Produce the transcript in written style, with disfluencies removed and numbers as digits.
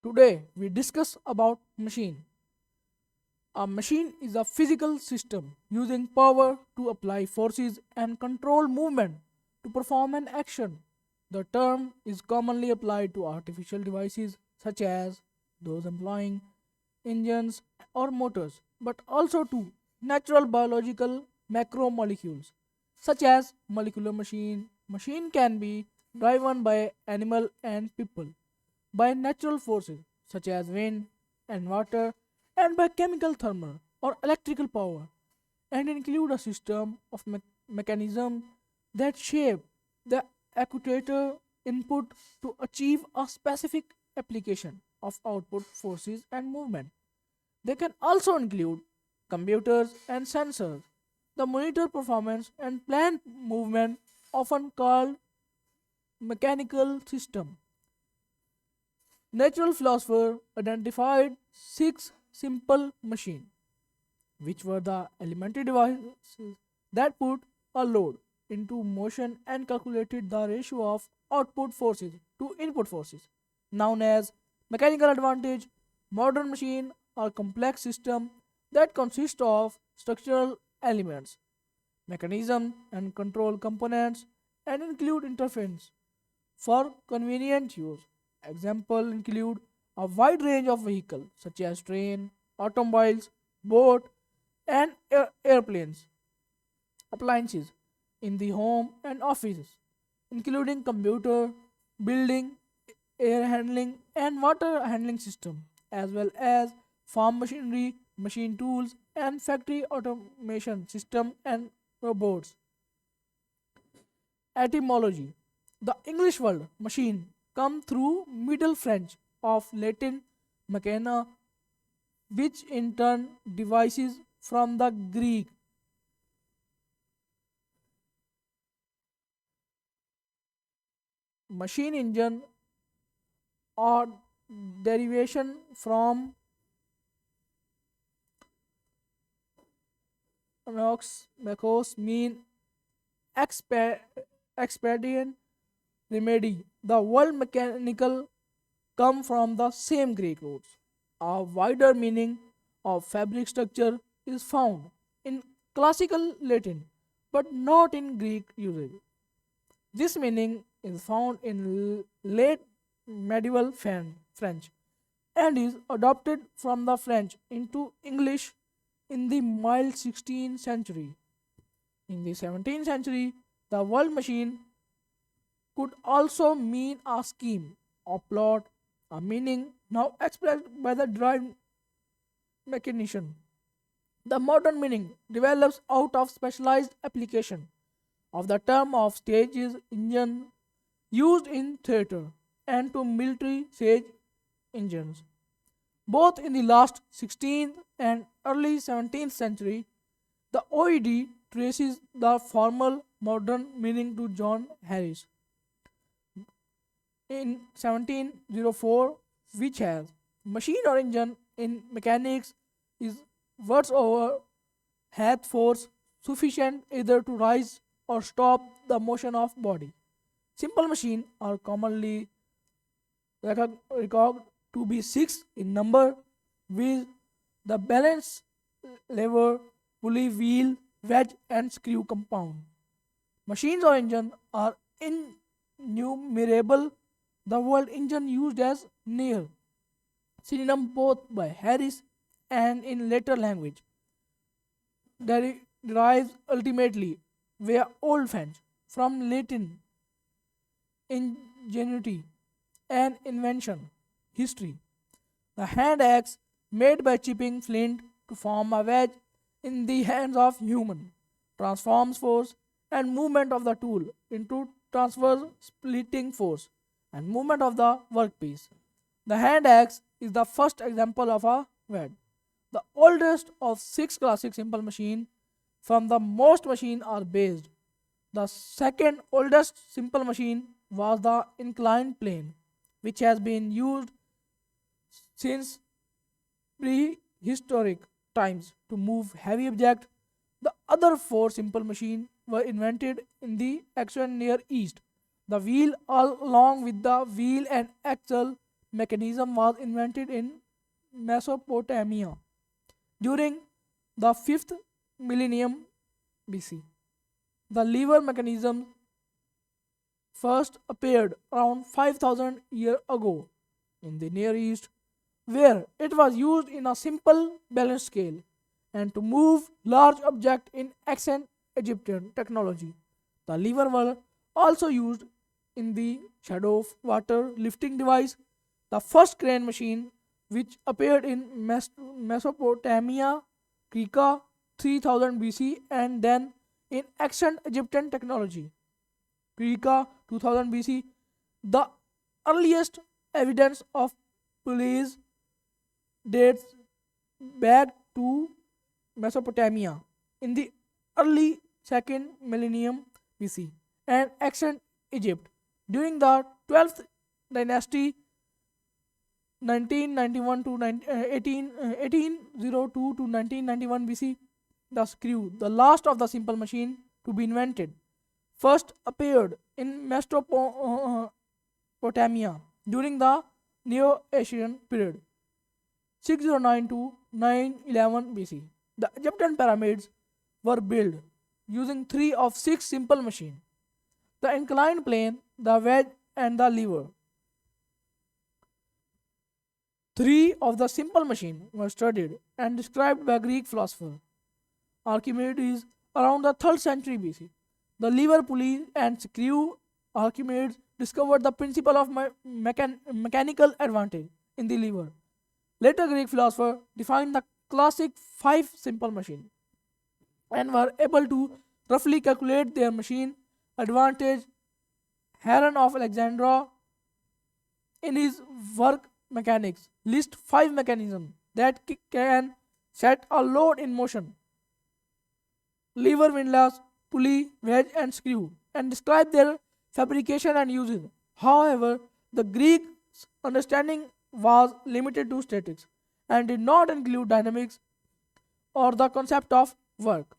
Today we discuss about machine. A machine is a physical system using power to apply forces and control movement to perform an action. The term is commonly applied to artificial devices such as those employing engines or motors, but also to natural biological macromolecules such as molecular machine. Machine can be driven by animal and people by natural forces such as wind and water, and by chemical thermal or electrical power, and include a system of mechanisms that shape the actuator input to achieve a specific application of output forces and movement. They can also include computers and sensors, the monitor performance and plan movement, often called mechanical system. Natural philosopher identified six simple machines, which were the elementary devices that put a load into motion and calculated the ratio of output forces to input forces, known as mechanical advantage. Modern machines are complex systems that consist of structural elements, mechanism and control components, and include interface for convenient use. Examples include a wide range of vehicles such as train, automobiles, boat, and airplanes, appliances in the home and offices, including computer, building, air handling, and water handling system, as well as farm machinery, machine tools, and factory automation system and robots. Etymology: the English word machine come through Middle French of Latin machina, which in turn devices from the Greek machine engine, or derivation from Makos mean expa- expedient remedy. The word mechanical come from the same Greek roots. A wider meaning of fabric structure is found in classical Latin, but not in Greek usage. This meaning is found in late medieval French and is adopted from the French into English in the mild 16th century. In the 17th century, the word machine could also mean a scheme or plot, a meaning now expressed by the drive mechanician. The modern meaning develops out of specialized application of the term of stages engine used in theater and to military siege engines. Both in the last 16th and early 17th century, the OED traces the formal modern meaning to John Harris in 1704, which has machine or engine in mechanics is words over hath force sufficient either to rise or stop the motion of body. Simple machine are commonly reckoned to be six in number, with the balance lever, pulley, wheel, wedge, and screw compound. Machines or engine are innumerable. The word engine used as near synonym both by Harris and in later language derives ultimately via Old French from Latin ingenuity and invention. History: the hand axe made by chipping flint to form a wedge in the hands of human transforms force and movement of the tool into transverse splitting force and movement of the workpiece. The hand axe is the first example of a wedge. The oldest of six classic simple machine from the most machine are based. The second oldest simple machine was the inclined plane, which has been used since prehistoric times to move heavy objects. The other four simple machines were invented in the ancient Near East. The wheel, along with the wheel and axle, mechanism was invented in Mesopotamia during the 5th millennium BC. The lever mechanism first appeared around 5000 years ago in the Near East, where it was used in a simple balance scale and to move large objects in ancient Egyptian technology. The lever were also used in the shadow of water lifting device, the first crane machine which appeared in Mesopotamia, Krika 3000 BC, and then in ancient Egyptian technology. Krika 2000 BC, the earliest evidence of police dates back to Mesopotamia in the early second millennium BC and ancient Egypt. During the 12th dynasty 1991 to 1802 to 1991 BC, the screw, the last of the simple machine to be invented, first appeared in Mesopotamia during the Neo-Asian period 609 to 911 BC. The Egyptian pyramids were built using three of six simple machines: the inclined plane, the wedge, and the lever. Three of the simple machines were studied and described by Greek philosopher Archimedes around the 3rd century BC. The lever pulley and screw. Archimedes discovered the principle of mechanical advantage in the lever. Later Greek philosophers defined the classic five simple machine and were able to roughly calculate their machine advantage. Heron of Alexandria, in his work Mechanics, lists five mechanisms that can set a load in motion: lever, windlass, pulley, wedge, and screw, and describe their fabrication and uses. However, the Greeks' understanding was limited to statics and did not include dynamics or the concept of work.